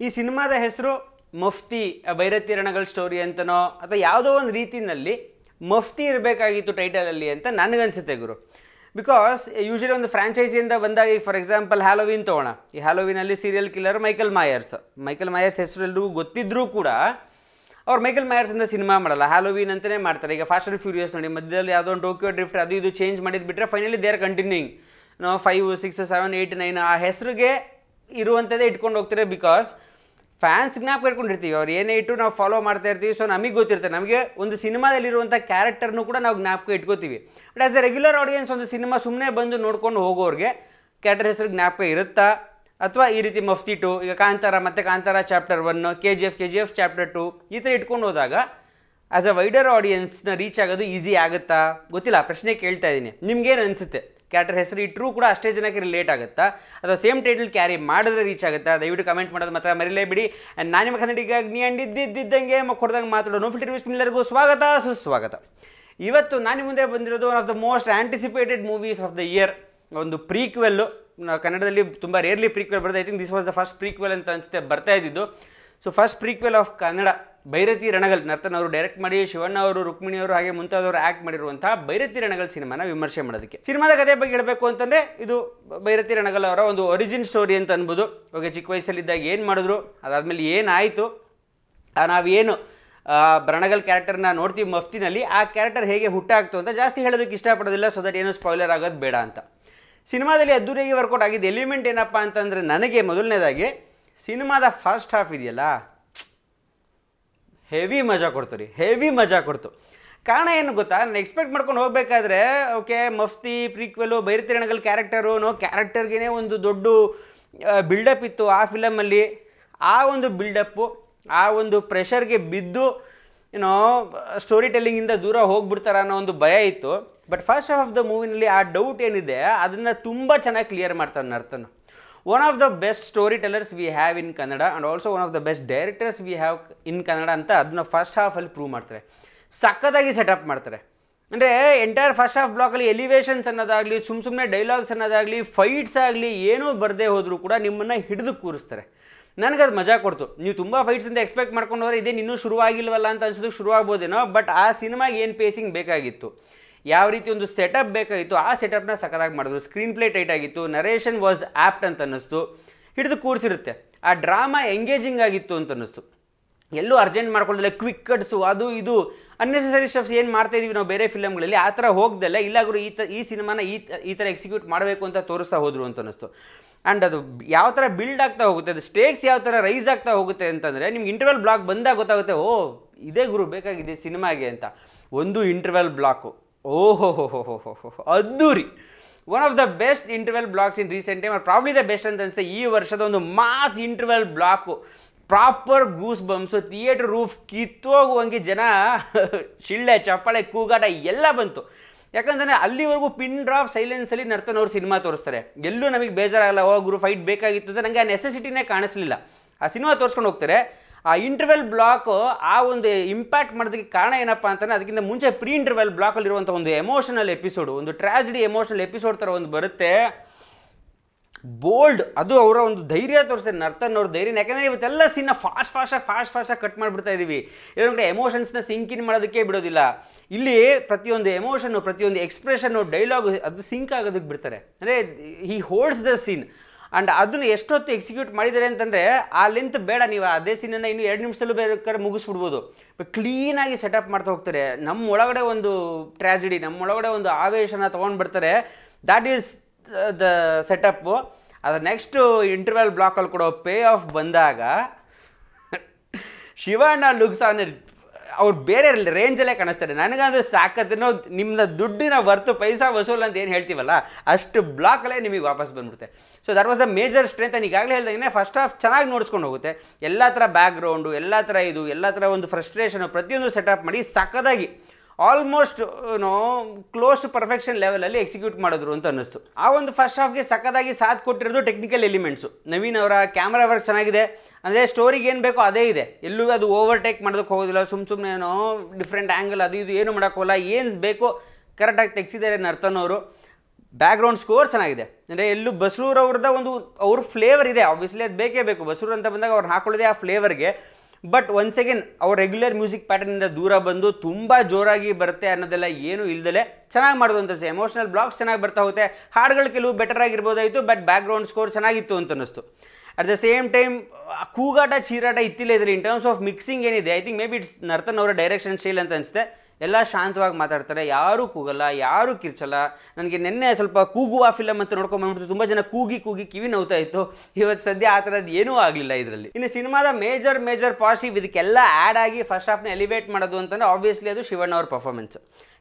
ಈ ಸಿನಿಮಾದ ಹೆಸರು ಮಫ್ತಿ ಭೈರತಿ ರಣಗಳ ಸ್ಟೋರಿ ಅಂತನೋ ಅಥವಾ ಯಾವುದೋ ಒಂದು ರೀತಿಯಲ್ಲಿ ಮಫ್ತಿ ಇರಬೇಕಾಗಿತ್ತು ಟೈಟಲಲ್ಲಿ ಅಂತ ನನಗನ್ಸುತ್ತೆ ಗುರು. ಬಿಕಾಸ್ ಯೂಶಲಿ ಒಂದು ಫ್ರಾಂಚೈಸಿಯಿಂದ ಬಂದಾಗ ಈಗ ಫಾರ್ ಎಕ್ಸಾಂಪಲ್ ಹ್ಯಾಲೋವಿನ್ ತೊಗೋಣ. ಈ ಹ್ಯಾಲೋವಿನಲ್ಲಿ ಸೀರಿಯಲ್ ಕಿಲ್ಲರ್ ಮೈಕಲ್ ಮಾಯರ್ಸ್ ಹೆಸರು ಎಲ್ರಿಗೂ ಗೊತ್ತಿದ್ರೂ ಕೂಡ ಅವ್ರು ಮೈಕಲ್ ಮಾಯರ್ಸಿಂದ ಸಿನಿಮಾ ಮಾಡಲ್ಲ, ಹ್ಯಾಲೋವಿನ್ ಅಂತಲೇ ಮಾಡ್ತಾರೆ. ಈಗ ಫಾಸ್ಟ್ ಆ್ಯಂಡ್ ಫ್ಯೂರಿಯಸ್ ನೋಡಿ, ಮಧ್ಯದಲ್ಲಿ ಯಾವುದೋ ಒಂದು ಟೋಕಿಯೋ ಡ್ರಿಫ್ಟ್ ಅದು ಇದು ಚೇಂಜ್ ಮಾಡಿದ್ದು ಬಿಟ್ಟರೆ ಫೈನಲಿ ದೇ ಆರ್ ಕಂಟಿನ್ಯೂಯಿಂಗ್ 5, 6, 7, 8, 9 ಆ ಹೆಸರಿಗೆ ಇರುವಂಥದ್ದೇ ಇಟ್ಕೊಂಡು ಹೋಗ್ತಾರೆ. ಬಿಕಾಸ್ ಫ್ಯಾನ್ಸ್ ಜ್ಞಾಪಕ ಇಟ್ಕೊಂಡಿರ್ತೀವಿ, ಅವ್ರು ಏನೇ ಇಟ್ಟು ನಾವು ಫಾಲೋ ಮಾಡ್ತಾ ಇರ್ತೀವಿ. ಸೊ ನಮಗೆ ಗೊತ್ತಿರುತ್ತೆ, ನಮಗೆ ಒಂದು ಸಿನಿಮಾದಲ್ಲಿರುವಂಥ ಕ್ಯಾರೆಕ್ಟರ್ನು ಕೂಡ ನಾವು ಜ್ಞಾಪಕ ಇಟ್ಕೋತೀವಿ. But as a regular audience ಒಂದು ಸಿನಿಮಾ ಸುಮ್ಮನೆ ಬಂದು ನೋಡ್ಕೊಂಡು ಹೋಗೋರಿಗೆ ಕ್ಯಾರೆಕ್ಟರ್ ಹೆಸರು ಜ್ಞಾಪಕ ಇರುತ್ತಾ, ಅಥವಾ ಈ ರೀತಿ ಮಫ್ತಿ 2, ಈಗ ಕಾಂತಾರ ಮತ್ತು ಕಾಂತಾರ ಚಾಪ್ಟರ್ 1, KGF ಚಾಪ್ಟರ್ 2 ಈ ಥರ ಇಟ್ಕೊಂಡು ಹೋದಾಗ ಆ್ಯಸ್ ಅ ವೈಡರ್ ಆಡಿಯನ್ಸ್ನ ರೀಚ್ ಆಗೋದು ಈಸಿ ಆಗುತ್ತಾ ಗೊತ್ತಿಲ್ಲ. ಪ್ರಶ್ನೆ ಕೇಳ್ತಾ ಇದ್ದೀನಿ, ನಿಮ್ಗೇನು ಅನಿಸುತ್ತೆ? ಕ್ಯಾರೆಕ್ಟರ್ ಹೆಸರು ಇಟ್ಟರೂ ಕೂಡ ಅಷ್ಟೇ ಜನಕ್ಕೆ ರಿಲೇಟ್ ಆಗುತ್ತಾ, ಅಥವಾ ಸೇಮ್ ಟೈಟಲ್ ಕ್ಯಾರಿ ಮಾಡಿದ್ರೆ ರೀಚ್ ಆಗುತ್ತಾ? ದಯವಿಟ್ಟು ಕಮೆಂಟ್ ಮಾಡೋದು ಮಾತ್ರ ಮರಿಲೇಬಿಡಿ. ಆ್ಯಂಡ್ ನಾನು ನಿಮ್ಮ ಕನ್ನಡಿಗಾಗಿ ನೀ ಅಂಡಿದ್ದಂಗೆ ಹೊಡೆದಂಗೆ ಮಾತಾಡೋ ನೋ ಫಿಲ್ಟರ್ ನ್ಯೂಸ್ಗೆ ಎಲ್ಲರಿಗೂ ಸ್ವಾಗತ ಸುಸ್ವಾಗತ. ಇವತ್ತು ನಾನು ಮುಂದೆ ಬಂದಿರೋದು one of the most anticipated movies of the year, ಒಂದು ಪ್ರೀಕ್ವೆಲ್ಲು. ಕನ್ನಡದಲ್ಲಿ ತುಂಬ ರೇರ್ಲಿ ಪ್ರೀಕ್ವೆಲ್ ಬರ್ತದೆ. I think this was the first prequel ಅಂತ ಅನಿಸುತ್ತೆ ಬರ್ತಾ ಇದ್ದಿದ್ದು. So first prequel of Kannada, Bhairathi Ranagal. Narthan ಅವರು ಡೈರೆಕ್ಟ್ ಮಾಡಿ, ಶಿವಣ್ಣ ಅವರು, ರುಕ್ಮಿಣಿ ಅವರು ಹಾಗೆ ಮುಂತಾದವರು ಆ್ಯಕ್ಟ್ ಮಾಡಿರುವಂತಹ ಭೈರತಿ ರಣಗಲ್ ಸಿನಿಮಾನ ವಿಮರ್ಶೆ ಮಾಡೋದಕ್ಕೆ. ಸಿನಿಮಾದ ಕಥೆ ಬಗ್ಗೆ ಹೇಳಬೇಕು ಅಂತಂದರೆ ಇದು ಭೈರತಿ ರಣಗಲ್ ಅವರ ಒಂದು ಒರಿಜಿನ್ ಸ್ಟೋರಿ ಅಂತ ಅನ್ಬೋದು. ಓಕೆ, ಚಿಕ್ಕ ವಯಸ್ಸಲ್ಲಿದ್ದಾಗ ಏನು ಮಾಡಿದ್ರು, ಅದಾದಮೇಲೆ ಏನಾಯಿತು, ನಾವೇನು ರಣಗಲ್ ಕ್ಯಾರೆಕ್ಟರ್ನ ನೋಡ್ತೀವಿ ಮಫ್ತಿನಲ್ಲಿ, ಆ ಕ್ಯಾರೆಕ್ಟರ್ ಹೇಗೆ ಹುಟ್ಟಾಗ್ತು ಅಂತ ಜಾಸ್ತಿ ಹೇಳೋದಕ್ಕೆ ಇಷ್ಟಪಡೋದಿಲ್ಲ, ಸೊ ದಟ್ ಏನು ಸ್ಪಾಯ್ಲರ್ ಆಗೋದು ಬೇಡ ಅಂತ. ಸಿನಿಮಾದಲ್ಲಿ ಅದ್ದೂರಿಯಾಗಿ ವರ್ಕೌಟ್ ಆಗಿದ್ದು ಎಲಿಮೆಂಟ್ ಏನಪ್ಪ ಅಂತಂದರೆ, ನನಗೆ ಮೊದಲನೇದಾಗಿ ಸಿನಿಮಾದ ಫಸ್ಟ್ ಹಾಫ್ ಇದೆಯಲ್ಲ, ಹೆವಿ ಮಜಾ ಕೊಡ್ತು. ಕಾರಣ ಏನು ಗೊತ್ತಾ, ನಾನು ಎಕ್ಸ್ಪೆಕ್ಟ್ ಮಾಡ್ಕೊಂಡು ಹೋಗಬೇಕಾದ್ರೆ ಓಕೆ ಮಫ್ತಿ ಪ್ರೀಕ್ವೆಲು ಭೈರತಿ ರಣಗಲ್ ಕ್ಯಾರೆಕ್ಟರ್ಗೇ ಒಂದು ದೊಡ್ಡ ಬಿಲ್ಡಪ್ ಇತ್ತು ಆ ಫಿಲಮಲ್ಲಿ. ಆ ಒಂದು ಬಿಲ್ಡಪ್ಪು, ಆ ಒಂದು ಪ್ರೆಷರ್ಗೆ ಬಿದ್ದು ಸ್ಟೋರಿ ಟೆಲ್ಲಿಂಗಿಂದ ದೂರ ಹೋಗ್ಬಿಡ್ತಾರ ಅನ್ನೋ ಒಂದು ಭಯ ಇತ್ತು. But first half of the ಮೂವಿನಲ್ಲಿ ಆ ಡೌಟ್ ಏನಿದೆ ಅದನ್ನು ತುಂಬ ಚೆನ್ನಾಗಿ ಕ್ಲಿಯರ್ ಮಾಡ್ತಾರೆ Narthan. One of the best story tellers we have in Kannada and also one of the best directors we have in Kannada ಅಂತ ಅದನ್ನ ಫಸ್ಟ್ ಹಾಫಲ್ಲಿ ಪ್ರೂವ್ ಮಾಡ್ತಾರೆ. ಸಖತ್ತಾಗಿ ಸೆಟಪ್ ಮಾಡ್ತಾರೆ. ಅಂದರೆ ಎಂಟೈರ್ ಫಸ್ಟ್ ಹಾಫ್ ಬ್ಲಾಕಲ್ಲಿ ಎಲಿವೇಷನ್ಸ್ ಅನ್ನೋದಾಗಲಿ, ಸುಮ್ಮನೆ ಡೈಲಾಗ್ಸ್ ಅನ್ನೋದಾಗಲಿ, ಫೈಟ್ಸ್ ಆಗಲಿ ಏನೂ ಬರದೇ ಹೋದರೂ ಕೂಡ ನಿಮ್ಮನ್ನು ಹಿಡಿದು ಕೂರಿಸ್ತಾರೆ. ನನಗದು ಮಜಾ ಕೊಡ್ತು. ನೀವು ತುಂಬ ಫೈಟ್ಸಿಂದ ಎಕ್ಸ್ಪೆಕ್ಟ್ ಮಾಡ್ಕೊಂಡು ಹೋದ್ರೆ ಇದೇನು ಇನ್ನೂ ಶುರುವಾಗಿಲ್ವಲ್ಲ ಅಂತ ಅನ್ಸೋದಕ್ಕೆ ಶುರುವಾಗ್ಬೋದೇನೋ. ಬಟ್ ಆ ಸಿನಿಮಾಗೆ ಏನು ಪೇಸಿಂಗ್ ಬೇಕಾಗಿತ್ತು, ಯಾವ ರೀತಿ ಒಂದು ಸೆಟಪ್ ಬೇಕಾಗಿತ್ತು, ಆ ಸೆಟಪ್ನ ಸಖತ್ತಾಗಿ ಮಾಡಿದ್ರು. ಸ್ಕ್ರೀನ್ ಪ್ಲೇ ಟೈಟ್ ಆಗಿತ್ತು, ನರೇಷನ್ ವಾಸ್ ಆ್ಯಪ್ಟ್ ಅಂತ ಅನ್ನಿಸ್ತು, ಹಿಡಿದು ಕೂರಿಸಿರುತ್ತೆ. ಆ ಡ್ರಾಮಾ ಎಂಗೇಜಿಂಗ್ ಆಗಿತ್ತು ಅಂತ ಅನ್ನಿಸ್ತು. ಎಲ್ಲೂ ಅರ್ಜೆಂಟ್ ಮಾಡ್ಕೊಳ್ಳೋದಿಲ್ಲ, ಕ್ವಿಕ್ ಕಟ್ಸು ಅದು ಇದು ಅನ್ನೆಸೆಸರಿ ಸ್ಟಫ್ಸ್ ಏನು ಮಾಡ್ತಾ ಇದೀವಿ ನಾವು ಬೇರೆ ಫಿಲಮ್ಗಳಲ್ಲಿ, ಆ ಥರ ಹೋಗ್ದಲ್ಲ ಇಲ್ಲಾಗರು ಈ ಸಿನಿಮಾನ ಈ ಥರ ಎಕ್ಸಿಕ್ಯೂಟ್ ಮಾಡಬೇಕು ಅಂತ ತೋರಿಸ್ತಾ ಹೋದರು ಅಂತ ಅನ್ನಿಸ್ತು. ಆ್ಯಂಡ್ ಅದು ಯಾವ ಥರ ಬಿಲ್ಡ್ ಆಗ್ತಾ ಹೋಗುತ್ತೆ, ಅದು ಸ್ಟೇಕ್ಸ್ ಯಾವ ಥರ ರೈಸ್ ಆಗ್ತಾ ಹೋಗುತ್ತೆ ಅಂತಂದರೆ ನಿಮ್ಗೆ ಇಂಟರ್ವಲ್ ಬ್ಲಾಕ್ ಬಂದಾಗ ಗೊತ್ತಾಗುತ್ತೆ, ಓ ಇದೇ ಗುರು ಬೇಕಾಗಿದೆ ಸಿನಿಮಾಗೆ ಅಂತ. ಒಂದು ಇಂಟರ್ವಲ್ ಬ್ಲಾಕು, ಓಹೋ ಅದ್ದೂರಿ. One of the best interval blocks in recent time, probably the best ಅಂತ ಅನಿಸುತ್ತೆ. ಈ ವರ್ಷದ ಒಂದು mass interval block, proper goose bumps, theatre roof ಕಿತ್ತೋಗುವಂಗೆ ಜನ ಶಿಳ್ಳೆ ಚಪ್ಪಾಳೆ ಕೂಗಾಟ ಎಲ್ಲ ಬಂತು. ಯಾಕಂದರೆ ಅಲ್ಲಿವರೆಗೂ ಪಿನ್ ಡ್ರಾಪ್ ಸೈಲೆನ್ಸಲ್ಲಿ ನರ್ತನ್ ಅವ್ರು ಸಿನಿಮಾ ತೋರಿಸ್ತಾರೆ. ಎಲ್ಲೂ ನಮಗೆ ಬೇಜಾರಾಗಲ್ಲ, ಗುರು ಫೈಟ್ ಬೇಕಾಗಿತ್ತು ಅಂತ ನನಗೆ ಆ ನೆಸೆಸಿಟಿನೇ ಕಾಣಿಸ್ಲಿಲ್ಲ. ಆ ಸಿನಿಮಾ ತೋರಿಸ್ಕೊಂಡು ಹೋಗ್ತಾರೆ. ಆ ಇಂಟರ್ವೆಲ್ ಬ್ಲಾಕು ಆ ಒಂದು ಇಂಪ್ಯಾಕ್ಟ್ ಮಾಡೋದಕ್ಕೆ ಕಾರಣ ಏನಪ್ಪ ಅಂತಂದರೆ, ಅದಕ್ಕಿಂತ ಮುಂಚೆ ಪ್ರೀ ಇಂಟರ್ವೆಲ್ ಬ್ಲಾಕಲ್ಲಿರುವಂಥ ಒಂದು ಎಮೋಷನಲ್ ಎಪಿಸೋಡು, ಒಂದು ಟ್ರಾಜಿಡಿ ಎಮೋಷನಲ್ ಎಪಿಸೋಡ್ ಥರ ಒಂದು ಬರುತ್ತೆ. ಬೋಲ್ಡ್, ಅದು ಅವರ ಒಂದು ಧೈರ್ಯ ತೋರಿಸ್ತಾರೆ ನರ್ತನ್ ಅವ್ರ ಧೈರ್ಯ. ಯಾಕಂದರೆ ಇವತ್ತೆಲ್ಲ ಸೀನ್ನ ಫಾಸ್ಟಾಗಿ ಕಟ್ ಮಾಡಿಬಿಡ್ತಾ ಇದ್ದೀವಿ. ಇದೊಂದು ಎಮೋಷನ್ಸ್ನ ಸಿಂಕ್ ಇನ್ ಮಾಡೋದಕ್ಕೆ ಬಿಡೋದಿಲ್ಲ. ಇಲ್ಲಿ ಪ್ರತಿಯೊಂದು ಎಮೋಷನ್ನು, ಪ್ರತಿಯೊಂದು ಎಕ್ಸ್ಪ್ರೆಷನ್ನು, ಡೈಲಾಗು ಅದು ಸಿಂಕ್ ಆಗೋದಕ್ಕೆ ಬಿಡ್ತಾರೆ. ಅಂದರೆ ಹಿ ಹೋಲ್ಡ್ಸ್ ದ ಸೀನ್. ಆ್ಯಂಡ್ ಅದನ್ನು ಎಷ್ಟೊತ್ತು ಎಕ್ಸಿಕ್ಯೂಟ್ ಮಾಡಿದ್ದಾರೆ ಅಂತಂದರೆ ಆ ಲೆಂತ್ ಬೇಡ, ನೀವು ಅದೇ ಸೀನನ್ನು ಇನ್ನೂ 2 ನಿಮಿಷದಲ್ಲೂ ಬೇಕಾದ್ರೆ ಮುಗಿಸ್ಬಿಡ್ಬೋದು. ಬಟ್ ಕ್ಲೀನಾಗಿ ಸೆಟಪ್ ಮಾಡ್ತಾ ಹೋಗ್ತಾರೆ. ನಮ್ಮ ಒಳಗಡೆ ಒಂದು ಟ್ರ್ಯಾಜಿಡಿ, ನಮ್ಮೊಳಗಡೆ ಒಂದು ಆವೇಶನ ತೊಗೊಂಡು ಬರ್ತಾರೆ. That is the setup. ಅದು ನೆಕ್ಸ್ಟು ಇಂಟರ್ವಲ್ ಬ್ಲಾಕಲ್ಲಿ ಕೊಡೋ ಪೇ ಆಫ್ ಬಂದಾಗ ಶಿವಣ್ಣ ಲುಕ್ಸ್ ಅವ್ರು ಬೇರೆ ರೇಂಜಲ್ಲೇ ಕಾಣಿಸ್ತಾರೆ. ನನಗಂದ್ರೆ ಸಾಕತ್ತೇನೋ, ನಿಮ್ಮನ್ನ ದುಡ್ಡಿನ ವರ್ತು ಪೈಸಾ ವಸೂಲ್ ಅಂತ ಏನು ಹೇಳ್ತೀವಲ್ಲ, ಅಷ್ಟು ಬ್ಲಾಕಲ್ಲೇ ನಿಮಗೆ ವಾಪಸ್ ಬಂದ್ಬಿಡುತ್ತೆ. So that was the major strength. ನಾನು ಈಗಾಗಲೇ ಹೇಳ್ದಂಗೆ ಫಸ್ಟ್ ಹಾಫ್ ಚೆನ್ನಾಗಿ ನೋಡ್ಸ್ಕೊಂಡು ಹೋಗುತ್ತೆ. ಎಲ್ಲ ಥರ ಬ್ಯಾಕ್ಗ್ರೌಂಡು, ಎಲ್ಲ ಥರ ಒಂದು ಫ್ರಸ್ಟ್ರೇಷನು ಪ್ರತಿಯೊಂದು ಸೆಟಪ್ ಮಾಡಿ ಸಖತ್ತಾಗಿ ಆಲ್ಮೋಸ್ಟ್ ಕ್ಲೋಸ್ ಟು ಪರ್ಫೆಕ್ಷನ್ ಲೆವೆಲಲ್ಲಿ ಎಕ್ಸಿಕ್ಯೂಟ್ ಮಾಡಿದ್ರು ಅಂತ ಅನ್ನಿಸ್ತು. ಆ ಒಂದು ಫಸ್ಟ್ ಹಾಫ್ಗೆ ಸಖತ್ತಾಗಿ ಸಾಥ್ ಕೊಟ್ಟಿರೋದು ಟೆಕ್ನಿಕಲ್ ಎಲಿಮೆಂಟ್ಸು. ನವೀನ್ ಅವರ ಕ್ಯಾಮ್ರಾ ವರ್ಕ್ ಚೆನ್ನಾಗಿದೆ. ಅಂದರೆ ಸ್ಟೋರಿಗೆ ಏನು ಬೇಕೋ ಅದೇ ಇದೆ, ಎಲ್ಲೂ ಅದು ಓವರ್ಟೇಕ್ ಮಾಡೋದಕ್ಕೆ ಹೋಗೋದಿಲ್ಲ. ಸುಮ್ಮನೆ ಡಿಫ್ರೆಂಟ್ ಆ್ಯಂಗಲ್ ಅದು ಇದು ಏನು ಮಾಡೋಕ್ಕೋಲ್ಲ, ಏನು ಬೇಕೋ ಕರೆಕ್ಟಾಗಿ ತೆಗ್ಸಿದ್ದಾರೆ ನರ್ತನ್ ಅವರು. ಬ್ಯಾಕ್ಗ್ರೌಂಡ್ ಸ್ಕೋರ್ ಚೆನ್ನಾಗಿದೆ. ಅಂದರೆ ಎಲ್ಲೂ ಬಸ್ರೂರ್ ಅವ್ರದ್ದು ಒಂದು ಅವ್ರ ಫ್ಲೇವರ್ ಇದೆ, ಆಬ್ವಿಯಸ್ಲಿ ಅದು ಬೇಕೇ ಬೇಕು. ಬಸ್ರೂರ್ ಅಂತ ಬಂದಾಗ ಅವ್ರು ಹಾಕೊಳ್ಳೋದೇ ಆ ಫ್ಲೇವರ್ಗೆ. ಬಟ್ ಒನ್ಸ್ ಅಗೇನ್ ಅವ್ರ ರೆಗ್ಯುಲರ್ ಮ್ಯೂಸಿಕ್ ಪ್ಯಾಟರ್ನಿಂದ ದೂರ ಬಂದು ತುಂಬ ಜೋರಾಗಿ ಬರುತ್ತೆ ಅನ್ನೋದೆಲ್ಲ ಏನೂ ಇಲ್ದಲೆ ಚೆನ್ನಾಗಿ ಮಾಡೋದು ಅಂತ ಅನಿಸ್ತು. ಎಮೋಷನಲ್ ಬ್ಲಾಗ್ಸ್ ಚೆನ್ನಾಗಿ ಬರ್ತಾ ಹೋಗುತ್ತೆ, ಹಾಡುಗಳು ಕೆಲವು ಬೆಟರ್ ಆಗಿರ್ಬೋದಾಯಿತು, ಬಟ್ ಬ್ಯಾಕ್ಗ್ರೌಂಡ್ ಸ್ಕೋರ್ ಚೆನ್ನಾಗಿತ್ತು ಅಂತ ಅನ್ನಿಸ್ತು. ಅಟ್ ದ ಸೇಮ್ ಟೈಮ್ ಕೂಗಾಟ ಚೀರಾಟ ಇತ್ತಿಲ್ಲ ಇದರಲ್ಲಿ. ಇನ್ ಟರ್ಮ್ಸ್ ಆಫ್ ಮಿಕ್ಸಿಂಗ್ ಏನಿದೆ, I think may be it's Narthan ಅವರ ಡೈರೆಕ್ಷನ್ ಸ್ಟೈಲ್ ಅಂತ ಅನಿಸುತ್ತೆ. ಎಲ್ಲ ಶಾಂತವಾಗಿ ಮಾತಾಡ್ತಾರೆ, ಯಾರೂ ಕೂಗಲ್ಲ, ಯಾರೂ ಕಿರ್ಚಲ್ಲ. ನನಗೆ ನಿನ್ನೆ ಸ್ವಲ್ಪ ಕೂಗುವ ಫಿಲಮ್ ಅಂತ ನೋಡ್ಕೊಂಡ್ಬಂದ್ಬಿಟ್ಟು ತುಂಬ ಜನ ಕೂಗಿ ಕಿವಿ ನೋವ್ತಾ ಇತ್ತು. ಇವತ್ತು ಸದ್ಯ ಆ ಥರದ್ದು ಏನೂ ಆಗಲಿಲ್ಲ ಇದರಲ್ಲಿ. ಇನ್ನು ಸಿನಿಮಾದ ಮೇಜರ್ ಪಾಸಿಟಿವ್ ಇದಕ್ಕೆಲ್ಲ ಆ್ಯಡ್ ಆಗಿ ಫಸ್ಟ್ ಹಾಫ್ನ ಎಲಿವೇಟ್ ಮಾಡೋದು ಅಂತಂದರೆ ಆಬ್ವಿಯಸ್ಲಿ ಅದು ಶಿವಣ್ಣ ಅವ್ರ ಪರ್ಫಾರ್ಮೆನ್ಸ್.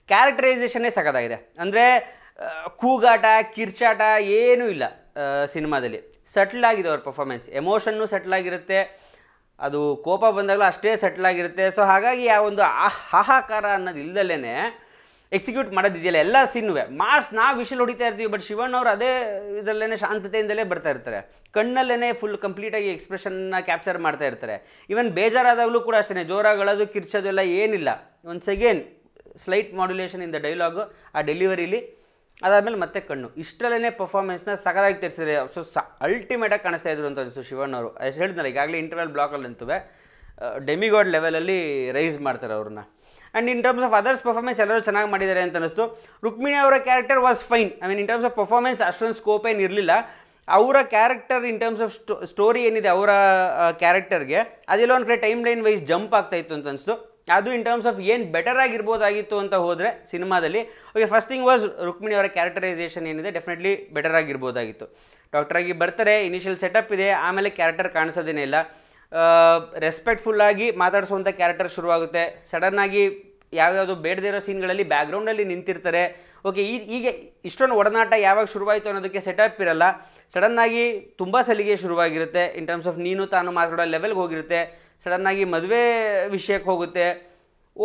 ಕ್ಯಾರೆಕ್ಟರೈಸೇಷನ್ನೇ ಸಖತ್ತಾಗಿದೆ. ಅಂದರೆ ಕೂಗಾಟ ಕಿರ್ಚಾಟ ಏನೂ ಇಲ್ಲ ಸಿನಿಮಾದಲ್ಲಿ. ಸಟ್ಲ್ ಆಗಿದೆ ಅವ್ರ ಪರ್ಫಾರ್ಮೆನ್ಸ್, ಎಮೋಷನ್ನು ಸಟ್ಲ್ ಆಗಿರುತ್ತೆ, ಅದು ಕೋಪ ಬಂದಾಗಲೂ ಅಷ್ಟೇ ಸೆಟ್ಲ್ ಆಗಿರುತ್ತೆ. ಸೊ ಹಾಗಾಗಿ ಆ ಒಂದು ಹಾಹಾಕಾರ ಅನ್ನೋದು ಇಲ್ದಲೇ ಎಕ್ಸಿಕ್ಯೂಟ್ ಮಾಡೋದಿದೆಯಲ್ಲ ಎಲ್ಲ ಸೀನುವೆ ಮಾಸ್ ನಾವು ವಿಷಲ್ ಹೊಡಿತಾ ಇರ್ತೀವಿ. ಬಟ್ ಶಿವಣ್ಣ ಅವರು ಅದೇ ಇದರಲ್ಲೇ ಶಾಂತತೆಯಿಂದಲೇ ಬರ್ತಾ ಇರ್ತಾರೆ, ಕಣ್ಣಲ್ಲೇ ಫುಲ್ ಕಂಪ್ಲೀಟಾಗಿ ಎಕ್ಸ್ಪ್ರೆಷನ್ನ ಕ್ಯಾಪ್ಚರ್ ಮಾಡ್ತಾ ಇರ್ತಾರೆ. ಈವನ್ ಬೇಜಾರಾದಾಗಲೂ ಕೂಡ ಅಷ್ಟೇ ಜೋರಾಗಳದು ಕಿರ್ಚೋದು ಎಲ್ಲ ಏನಿಲ್ಲ. Once again slight modulation in the dialogue, ಆ ಡೆಲಿವರಿಲಿ, ಅದಾದಮೇಲೆ ಮತ್ತೆ ಕಣ್ಣು, ಇಷ್ಟರಲ್ಲೇ ಪರ್ಫಾರ್ಮೆನ್ಸ್ನ ಸಖತ್ತಾಗಿ ತರಿಸಿದ್ರೆ. ಸೊ ಅಲ್ಟಿಮೇಟಾಗಿ ಕಾಣಿಸ್ತಾ ಇದ್ರು ಅಂತ ಅನಿಸ್ತು ಶಿವಣ್ಣ ಅವರು. ಅಷ್ಟು ಹೇಳಿದ್ನಲ್ಲ ಈಗಾಗಲೇ ಇಂಟರ್ವಲ್ ಬ್ಲಾಕಲ್ಲಂತೂ ಡೆಮಿಗಾಡ್ ಲೆವೆಲಲ್ಲಿ ರೈಸ್ ಮಾಡ್ತಾರೆ ಅವ್ರನ್ನ. And in terms of others performance ಎಲ್ಲರೂ ಚೆನ್ನಾಗಿ ಮಾಡಿದ್ದಾರೆ ಅಂತ ಅನಿಸ್ತು. ರುಕ್ಮಿಣಿ ಅವರ character was fine. I mean in terms of performance ಅಷ್ಟೊಂದು ಸ್ಕೋಪ್ ಏನು ಇರಲಿಲ್ಲ. ಅವರ character in terms of story ಏನಿದೆ ಅವರ ಕ್ಯಾರೆಕ್ಟರ್ಗೆ ಅದೆಲ್ಲ ಒಂದು ಕಡೆ ಟೈಮ್ ಲೈನ್ ವೈಸ್ ಜಂಪ್ ಆಗ್ತಾಯಿತ್ತು ಅಂತ ಅನಿಸ್ತು. ಅದು ಇನ್ ಟರ್ಮ್ಸ್ ಆಫ್ ಏನು ಬೆಟರ್ ಆಗಿರ್ಬೋದಾಗಿತ್ತು ಅಂತ ಹೋದರೆ ಸಿನಿಮಾದಲ್ಲಿ, okay first thing was Rukmini ಅವರ ಕ್ಯಾರೆಕ್ಟರೈಸೇಷನ್ ಏನಿದೆ ಡೆಫಿನೆಟ್ಲಿ ಬೆಟರ್ ಆಗಿರ್ಬೋದಾಗಿತ್ತು. ಡಾಕ್ಟರಾಗಿ ಬರ್ತಾರೆ, ಇನಿಷಿಯಲ್ ಸೆಟಪ್ ಇದೆ, ಆಮೇಲೆ ಕ್ಯಾರೆಕ್ಟರ್ ಕಾಣಿಸೋದೇನೇ ಇಲ್ಲ. ರೆಸ್ಪೆಕ್ಟ್ಫುಲ್ಲಾಗಿ ಮಾತಾಡಿಸುವಂಥ ಕ್ಯಾರೆಕ್ಟರ್ ಶುರುವಾಗುತ್ತೆ. ಸಡನ್ನಾಗಿ ಯಾವ್ಯಾವುದು ಬೇಡದೇ ಇರೋ ಸೀನ್ಗಳಲ್ಲಿ ಬ್ಯಾಕ್ಗ್ರೌಂಡಲ್ಲಿ ನಿಂತಿರ್ತಾರೆ. ಓಕೆ ಈಗ ಇಷ್ಟೊಂದು ಒಡನಾಟ ಯಾವಾಗ ಶುರುವಾಯಿತು ಅನ್ನೋದಕ್ಕೆ ಸೆಟಪ್ ಇರಲ್ಲ. ಸಡನ್ನಾಗಿ ತುಂಬ ಸಲಿಗೆ ಶುರುವಾಗಿರುತ್ತೆ. ಇನ್ ಟರ್ಮ್ಸ್ ಆಫ್ ನೀನು ತಾನು ಮಾತಾಡೋ ಲೆವೆಲ್ಗೆ ಹೋಗಿರುತ್ತೆ. ಸಡನ್ನಾಗಿ ಮದುವೆ ವಿಷಯಕ್ಕೆ ಹೋಗುತ್ತೆ.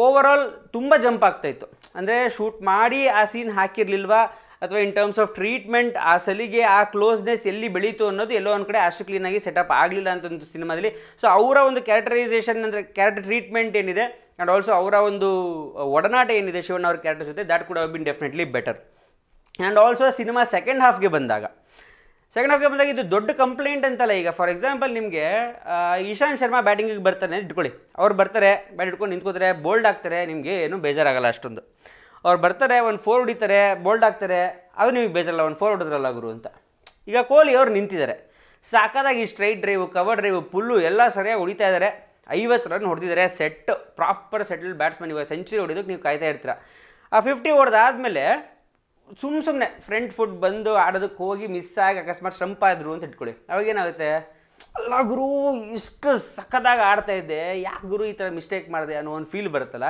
ಓವರಾಲ್ ತುಂಬ ಜಂಪ್ ಆಗ್ತಾಯಿತ್ತು. ಅಂದರೆ ಶೂಟ್ ಮಾಡಿ ಆ ಸೀನ್ ಹಾಕಿರಲಿಲ್ವಾ, ಅಥವಾ ಇನ್ ಟರ್ಮ್ಸ್ ಆಫ್ ಟ್ರೀಟ್ಮೆಂಟ್ ಆ ಸಲಿಗೆ ಆ ಕ್ಲೋಸ್ನೆಸ್ ಎಲ್ಲಿ ಬೆಳೀತು ಅನ್ನೋದು ಎಲ್ಲೋ ಒಂದು ಕಡೆ ಅಷ್ಟು ಕ್ಲೀನಾಗಿ ಸೆಟಪ್ ಆಗಲಿಲ್ಲ ಅಂತಂದು ಸಿನಿಮಾದಲ್ಲಿ. ಸೊ ಅವರ ಒಂದು ಕ್ಯಾರೆಕ್ಟರೈಸೇಷನ್ ಅಂದರೆ ಕ್ಯಾರೆಕ್ಟರ್ ಟ್ರೀಟ್ಮೆಂಟ್ ಏನಿದೆ ಆ್ಯಂಡ್ ಆಲ್ಸೋ ಅವರ ಒಂದು ಒಡನಾಟ ಏನಿದೆ ಶಿವಣ್ಣ ಅವ್ರ ಕ್ಯಾರೆಕ್ಟರ್ ಜೊತೆ, that could have been definitely better. And also ಸಿನಿಮಾ ಸೆಕೆಂಡ್ ಹಾಫ್ಗೆ ಬಂದಾಗ ಇದು ದೊಡ್ಡ ಕಂಪ್ಲೇಂಟ್ ಅಂತಲ್ಲ. ಈಗ ಫಾರ್ ಎಕ್ಸಾಂಪಲ್ ನಿಮಗೆ ಇಶಾಂತ್ ಶರ್ಮಾ ಬ್ಯಾಟಿಂಗಿಗೆ ಬರ್ತಾನೆ ಇಟ್ಕೊಳ್ಳಿ, ಅವ್ರು ಬರ್ತಾರೆ, ಬ್ಯಾಟ್ ಇಟ್ಕೊಂಡು ನಿಂತ್ಕೋತಾರೆ, ಬೋಲ್ಡ್ ಆಗ್ತಾರೆ, ನಿಮಗೆ ಏನೂ ಬೇಜಾರಾಗಲ್ಲ ಅಷ್ಟೊಂದು. ಅವ್ರು ಬರ್ತಾರೆ, ಒಂದು 4 ಹೊಡಿತಾರೆ, ಬೋಲ್ಡ್ ಆಗ್ತಾರೆ, ಅದು ನಿಮಗೆ ಬೇಜಾರಲ್ಲ, ಒಂದು 4 ಹೊಡೆದ್ರಲ್ಲ ಗುರು ಅಂತ. ಈಗ ಕೊಹ್ಲಿ ಅವ್ರು ನಿಂತಿದ್ದಾರೆ, ಸಾಕಾದಾಗಿ straight drive, cover drive, pull ಎಲ್ಲ ಸರಿಯಾಗಿ ಹೊಡಿತಾ ಇದ್ದಾರೆ, 50 ರನ್ ಹೊಡೆದಿದ್ದಾರೆ, ಸೆಟ್ ಪ್ರಾಪರ್ ಸೆಟಲ್ ಬ್ಯಾಟ್ಸ್ಮನ್. ಇವಾಗ ಸೆಂಚುರಿ ಹೊಡಿಯೋದಕ್ಕೆ ನೀವು ಕಾಯ್ತಾ ಇರ್ತೀರ. ಆ 50 ಹೊಡೆದಾದ್ಮೇಲೆ ಸುಮ್ಮನೆ ಫ್ರಂಟ್ ಫುಟ್ ಬಂದು ಆಡೋದಕ್ಕೆ ಹೋಗಿ ಮಿಸ್ ಆಗಿ ಅಕಸ್ಮಾತ್ ಸ್ಟಂಪ್ ಆದರು ಅಂತ ಇಟ್ಕೊಳ್ಳಿ, ಅವಾಗೇನಾಗುತ್ತೆ, ಅಲ್ಲ ಗುರು ಇಷ್ಟು ಸಖತ್ತಾಗಿ ಆಡ್ತಾ ಇದ್ದೆ, ಯಾಕೆ ಗುರು ಈ ಥರ ಮಿಸ್ಟೇಕ್ ಮಾಡಿದೆ ಅನ್ನೋ ಒಂದು ಫೀಲ್ ಬರುತ್ತಲ್ಲ.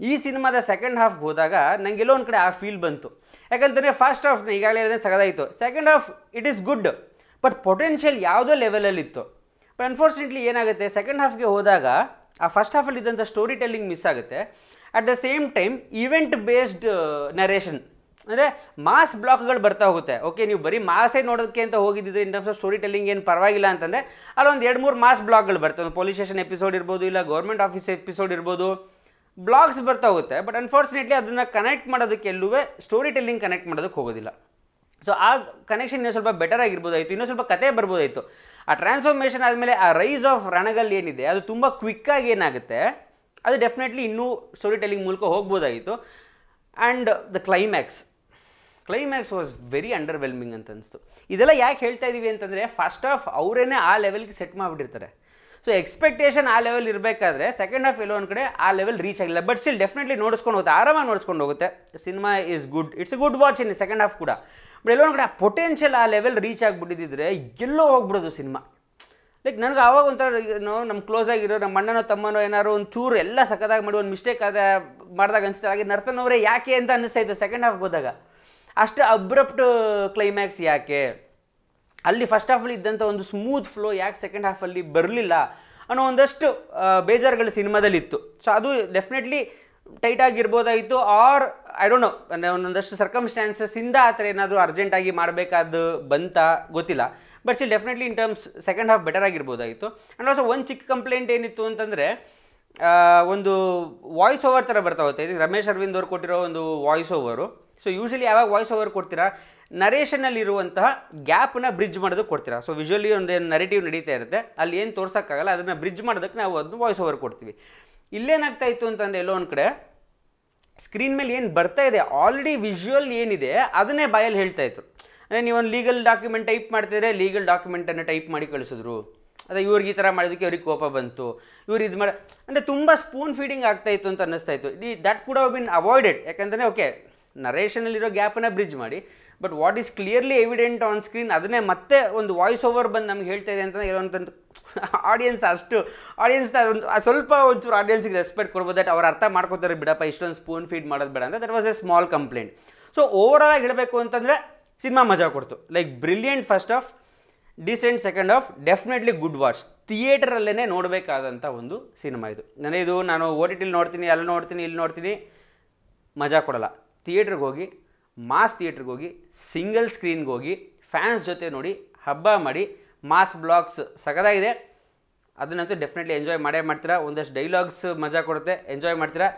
ಈ ಸಿನಿಮಾದ ಸೆಕೆಂಡ್ ಹಾಫ್ಗೆ ಹೋದಾಗ ನನಗೆಲ್ಲೋ ಒಂದು ಕಡೆ ಆ ಫೀಲ್ ಬಂತು. ಯಾಕಂತಂದರೆ ಫಸ್ಟ್ ಹಾಫ್ನ ಈಗಾಗಲೇ ಹೇಳಿದ್ರೆ ಸಖತ್ತಾಯಿತು, second half it is good, but potential ಯಾವುದೋ ಲೆವೆಲಲ್ಲಿತ್ತು. ಬಟ್ ಅನ್ಫಾರ್ಚುನೇಟ್ಲಿ ಏನಾಗುತ್ತೆ, ಸೆಕೆಂಡ್ ಹಾಫ್ಗೆ ಹೋದಾಗ ಆ ಫಸ್ಟ್ ಹಾಫಲ್ಲಿ ಇದ್ದಂಥ ಸ್ಟೋರಿ ಟೆಲ್ಲಿಂಗ್ ಮಿಸ್ ಆಗುತ್ತೆ. At the same time event based narration, ಅಂದರೆ ಮಾಸ್ ಬ್ಲಾಕ್ಗಳು ಬರ್ತಾ ಹೋಗುತ್ತೆ. ಓಕೆ ನೀವು ಬರೀ ಮಾಸೇ ನೋಡೋದಕ್ಕೆ ಅಂತ ಹೋಗಿದ್ದಿದ್ರೆ in terms of story telling ಏನು ಪರವಾಗಿಲ್ಲ ಅಂತಂದರೆ ಅಲ್ಲೊಂದು 2-3 ಮಾಸ್ ಬ್ಲಾಕ್ಗಳು ಬರ್ತವೆ. ಒಂದು ಪೊಲೀಸ್ ಸ್ಟೇಷನ್ ಎಪಿಸೋಡ್ ಇರ್ಬೋದು, ಇಲ್ಲ ಗೌರ್ಮೆಂಟ್ ಆಫೀಸ್ ಎಪಿಸೋಡ್ ಇರ್ಬೋದು, ಬ್ಲಾಗ್ಸ್ ಬರ್ತಾ ಹೋಗುತ್ತೆ. ಬಟ್ ಅನ್ಫಾರ್ಚುನೇಟ್ಲಿ ಅದನ್ನು ಕನೆಕ್ಟ್ ಮಾಡೋದಕ್ಕೆ ಎಲ್ಲೂ ಸ್ಟೋರಿ ಟೆಲ್ಲಿಂಗ್ ಕನೆಕ್ಟ್ ಮಾಡೋದಕ್ಕೆ ಹೋಗೋದಿಲ್ಲ. ಸೊ ಆ ಕನೆಕ್ಷನ್ ಇನ್ನೂ ಸ್ವಲ್ಪ ಬೆಟರ್ ಆಗಿರ್ಬೋದಾಯಿತು, ಇನ್ನೂ ಸ್ವಲ್ಪ ಕತೆ ಬರ್ಬೋದಾಯಿತು. ಆ ಟ್ರಾನ್ಸ್ಫಾರ್ಮೇಷನ್ ಆದಮೇಲೆ ಆ ರೈಸ್ ಆಫ್ ರಣಗಲ್ ಏನಿದೆ ಅದು ತುಂಬ ಕ್ವಿಕ್ಕಾಗಿ ಏನಾಗುತ್ತೆ, ಅದು ಡೆಫಿನೆಟ್ಲಿ ಇನ್ನೂ ಸ್ಟೋರಿ ಟೆಲ್ಲಿಂಗ್ ಮೂಲಕ ಹೋಗ್ಬೋದಾಗಿತ್ತು. And the climax was very underwhelming ಅಂತ ಅನಿಸ್ತು. ಇದೆಲ್ಲ ಯಾಕೆ ಹೇಳ್ತಾ ಇದ್ದೀವಿ ಅಂತಂದರೆ ಫಸ್ಟ್ ಹಾಫ್ ಅವರೇನೆ ಆ ಲೆವೆಲ್ಗೆ ಸೆಟ್ ಮಾಡಿಬಿಟ್ಟಿರ್ತಾರೆ. ಸೊ ಎಕ್ಸ್ಪೆಕ್ಟೇಷನ್ ಆ ಲೆವೆಲ್ ಇರಬೇಕಾದ್ರೆ ಸೆಕೆಂಡ್ ಹಾಫ್ ಎಲ್ಲೋ ಒಂದು ಕಡೆ ಆ ಲೆವೆಲ್ ರೀಚ್ ಆಗಿಲ್ಲ. ಬಟ್ ಸ್ಟಿಲ್ ಡೆಫಿನೆಟ್ಲಿ ನೋಡಿಸ್ಕೊಂಡು ಹೋಗುತ್ತೆ, ಆರಾಮಾಗಿ ನೋಡಿಸ್ಕೊಂಡು ಹೋಗುತ್ತೆ. Cinema is good, it's A good watch in second half ಕೂಡ. ಬಟ್ ಎಲ್ಲೋ ಒಂದು ಕಡೆ ಆ ಪೊಟೆನ್ಷಿಯಲ್ ಆ ಲೆವೆಲ್ ರೀಚ್ ಆಗಿಬಿಟ್ಟಿದ್ರೆ ಎಲ್ಲೋ ಹೋಗ್ಬಿಡೋದು ಸಿನಿಮಾ. ಲೈಕ್ ನನಗೆ ಆವಾಗ ಒಂಥರ ನಮ್ಮ ಕ್ಲೋಸ್ ಆಗಿರೋ ನಮ್ಮ ಅಣ್ಣನೋ ತಮ್ಮನೋ ಏನಾರು ಒಂದು ಚೂರು ಎಲ್ಲ ಸಖತ್ತಾಗಿ ಮಾಡಿ ಒಂದು ಮಿಸ್ಟೇಕ್ ಮಾಡಿದಾಗ ಅನಿಸ್ತಾರೆ. ಹಾಗೆ ನರ್ತನ್ ಅವರೇ ಯಾಕೆ ಅಂತ ಅನ್ನಿಸ್ತಾ ಇತ್ತು ಸೆಕೆಂಡ್ ಹಾಫ್ಗೆ ಹೋದಾಗ. ಅಷ್ಟು ಅಬ್ರಪ್ಟ್ ಕ್ಲೈಮ್ಯಾಕ್ಸ್ ಯಾಕೆ, ಅಲ್ಲಿ ಫಸ್ಟ್ ಹಾಫಲ್ಲಿ ಇದ್ದಂಥ ಒಂದು ಸ್ಮೂತ್ ಫ್ಲೋ ಯಾಕೆ ಸೆಕೆಂಡ್ ಹಾಫಲ್ಲಿ ಬರಲಿಲ್ಲ ಅನ್ನೋ ಒಂದಷ್ಟು ಬೇಜಾರುಗಳು ಸಿನಿಮಾದಲ್ಲಿ ಇತ್ತು. ಸೊ ಅದು ಡೆಫಿನೆಟ್ಲಿ ಟೈಟ್ ಆಗಿರ್ಬೋದಾಯಿತು, ಆರ್ ಐ ಡೋಂಟ್ ನೋ, ಅಂದರೆ ಒಂದೊಂದಷ್ಟು ಸರ್ಕಮ್ಸ್ಟ್ಯಾನ್ಸಸ್ಸಿಂದ ಆ ಥರ ಏನಾದರೂ ಅರ್ಜೆಂಟಾಗಿ ಮಾಡಬೇಕಾದ್ದು ಬಂತ ಗೊತ್ತಿಲ್ಲ. But still definitely in terms second half better ಆಗಿರ್ಬೋದಾಯಿತು. ಆ್ಯಂಡ್ ಆಲ್ಸೋ ಒಂದು ಚಿಕ್ಕ ಕಂಪ್ಲೇಂಟ್ ಏನಿತ್ತು ಅಂತಂದರೆ ಒಂದು ವಾಯ್ಸ್ ಓವರ್ ಥರ ಬರ್ತಾ ಹೋಗುತ್ತೆ. ಇದು ರಮೇಶ್ ಅರವಿಂದ್ ಅವ್ರು ಕೊಟ್ಟಿರೋ ಒಂದು ವಾಯ್ಸ್ ಓವರು ಸೊ ಯೂಶಲಿ ಯಾವಾಗ ವಾಯ್ಸ್ ಓವರ್ ಕೊಡ್ತೀರಾ, ನರೇಷನಲ್ಲಿರುವಂತಹ ಗ್ಯಾಪನ್ನ ಬ್ರಿಡ್ಜ್ ಮಾಡೋದಕ್ಕೆ ಕೊಡ್ತೀರಾ. ಸೊ ವಿಜುವಲಿ ಒಂದು ನರೇಟಿವ್ ನಡೀತಾ ಇರುತ್ತೆ, ಅಲ್ಲಿ ಏನು ತೋರ್ಸೋಕ್ಕಾಗಲ್ಲ, ಅದನ್ನು ಬ್ರಿಡ್ಜ್ ಮಾಡೋದಕ್ಕೆ ನಾವು ಅದನ್ನು ವಾಯ್ಸ್ ಓವರ್ ಕೊಡ್ತೀವಿ. ಇಲ್ಲೇನಾಗ್ತಾ ಇತ್ತು ಅಂತಂದರೆ ಎಲ್ಲೋ ಒಂದು ಕಡೆ ಸ್ಕ್ರೀನ್ ಮೇಲೆ ಏನು ಬರ್ತಾ ಇದೆ ಆಲ್ರೆಡಿ ವಿಜುವಲ್ ಏನಿದೆ ಅದನ್ನೇ ಬಾಯಲ್ಲಿ ಹೇಳ್ತಾ ಇತ್ತು. ಅಂದರೆ ನೀವೊಂದು ಲೀಗಲ್ ಡಾಕ್ಯುಮೆಂಟ್ ಟೈಪ್ ಮಾಡ್ತಿದ್ರೆ ಲೀಗಲ್ ಡಾಕ್ಯುಮೆಂಟನ್ನು ಟೈಪ್ ಮಾಡಿ ಕಳಿಸಿದ್ರು, ಅದೇ ಇವ್ರಿಗೆ ಈ ಥರ ಮಾಡಿದಕ್ಕೆ ಅವ್ರಿಗೆ ಕೋಪ ಬಂತು, ಇವ್ರು ಇದು ಮಾಡಿ ಅಂದರೆ ತುಂಬ ಸ್ಪೂನ್ ಫೀಡಿಂಗ್ ಆಗ್ತಾಯಿತ್ತು ಅಂತ ಅನ್ನಿಸ್ತಾ ಇತ್ತು. That could have bin avoided. ಯಾಕಂದರೆ ಓಕೆ ನರೇಷನಲ್ಲಿರೋ ಗ್ಯಾಪನ್ನು ಬ್ರಿಡ್ಜ್ ಮಾಡಿ, but what is clearly evident on screen ಅದನ್ನೇ ಮತ್ತೆ ಒಂದು ವಾಯ್ಸ್ ಓವರ್ ಬಂದು ನಮ್ಗೆ ಹೇಳ್ತಾ ಇದೆ ಅಂತ ಇರೋಂಥದ್ದು ಆಡಿಯನ್ಸ್ ಒಂದು ಸ್ವಲ್ಪ ಒಂಚೂರು ಆಡಿಯನ್ಸ್ಗೆ ರೆಸ್ಪೆಕ್ಟ್ ಕೊಡ್ಬೋದು. ದಟ್ ಅವ್ರು ಅರ್ಥ ಮಾಡ್ಕೋತಾರೆ, ಬಿಡಪ್ಪ ಇಷ್ಟೊಂದು ಸ್ಪೂನ್ ಫೀಡ್ ಮಾಡೋದು ಬೇಡ ಅಂತ. That was a small complaint. So overall ಆಗಿ ಹೇಳಬೇಕು ಅಂತಂದರೆ ಸಿನಿಮಾ ಮಜಾ ಕೊಡ್ತು. Like brilliant first half, decent second half, definitely good watch. ಥಿಯೇಟರಲ್ಲೇ ನೋಡಬೇಕಾದಂಥ ಒಂದು ಸಿನಿಮಾ ಇದು. ನಾನು ಓ ಟಿ ಟಿಲಿ ನೋಡ್ತೀನಿ, ಅಲ್ಲಿ ನೋಡ್ತೀನಿ, ಇಲ್ಲಿ ನೋಡ್ತೀನಿ, ಮಜಾ ಕೊಡಲ್ಲ. ಥಿಯೇಟ್ರಿಗೆ ಹೋಗಿ, ಮಾಸ್ ಥಿಯೇಟ್ರಿಗೆ ಹೋಗಿ, ಸಿಂಗಲ್ ಸ್ಕ್ರೀನ್ಗೆ ಹೋಗಿ, ಫ್ಯಾನ್ಸ್ ಜೊತೆ ನೋಡಿ, ಹಬ್ಬ ಮಾಡಿ, ಮಾಸ್ ಬ್ಲಾಗ್ಸ್ ಸಗದಾಗಿದೆ. ಅದನ್ನಂತೂ ಡೆಫಿನೆಟ್ಲಿ ಎಂಜಾಯ್ ಮಾಡೇ ಮಾಡ್ತೀರಾ. ಒಂದಷ್ಟು ಡೈಲಾಗ್ಸ್ ಮಜಾ ಕೊಡುತ್ತೆ, ಎಂಜಾಯ್ ಮಾಡ್ತೀರಾ.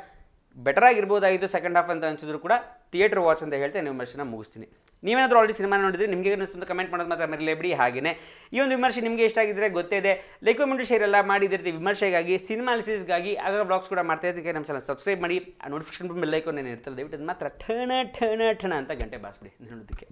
ಬೆಟರ್ ಆಗಿರ್ಬೋದಾಗಿತ್ತು ಸೆಕೆಂಡ್ ಹಾಫ್ ಅಂತ ಅನಿಸಿದ್ರು ಕೂಡ ಥಿಯೇಟರ್ ವಾಚ್ ಅಂತ ಹೇಳ್ತೆ ನಿಮ್ಮ ವಿಮರ್ಶೆನ ಮುಗಿಸ್ತೀನಿ. ನೀವೇನಾದರೂ ಆಲ್ರೆಡಿ ಸಿನಿಮಾ ನೋಡಿದ್ರೆ ನಿಮಗೆ ಅನ್ನಿಸ್ತು ಅಂತ ಕಮೆಂಟ್ ಮಾಡೋದು ಮಾತ್ರ ಮರಿಲೇಬಿಡಿ. ಹಾಗೆಯೇ ಈ ಒಂದು ವಿಮರ್ಶೆ ನಿಮಗೆ ಇಷ್ಟ ಆಗಿದ್ದರೆ ಗೊತ್ತೇ ಇದೆ, ಲೈಕ್ ಕಮೆಂಟ್ ಶೇರ್ ಎಲ್ಲ ಮಾಡಿದಿರ್ತೀವಿ. ವಿಮರ್ಶೆಗಾಗಿ, ಸಿನಿಮಾ ಅನಾಲಿಸಿಸ್ಗಾಗಿ ಆಗ ವ್ಲಾಗ್ಸ್ ಕೂಡ ಮಾಡ್ತಾ ಇದ್ದಕ್ಕೆ ನಮ್ಮ ಚಾನಲ್ ಸಬ್ಸ್ಕ್ರೈಬ್ ಮಾಡಿ. ಆ ನೋಟಿಫಿಕೇಶನ್ ಬೆಲ್ ಐಕಾನ್ ಏನು ಇರ್ತಲ್ಲ ದಯವಿಟ್ಟು ಮಾತ್ರ ಠಣ ಠಣ ಠಣ ಅಂತ ಗಂಟೆ ಬಾರಿಸ್ಬಿಡಿ ನೋಡೋದಕ್ಕೆ.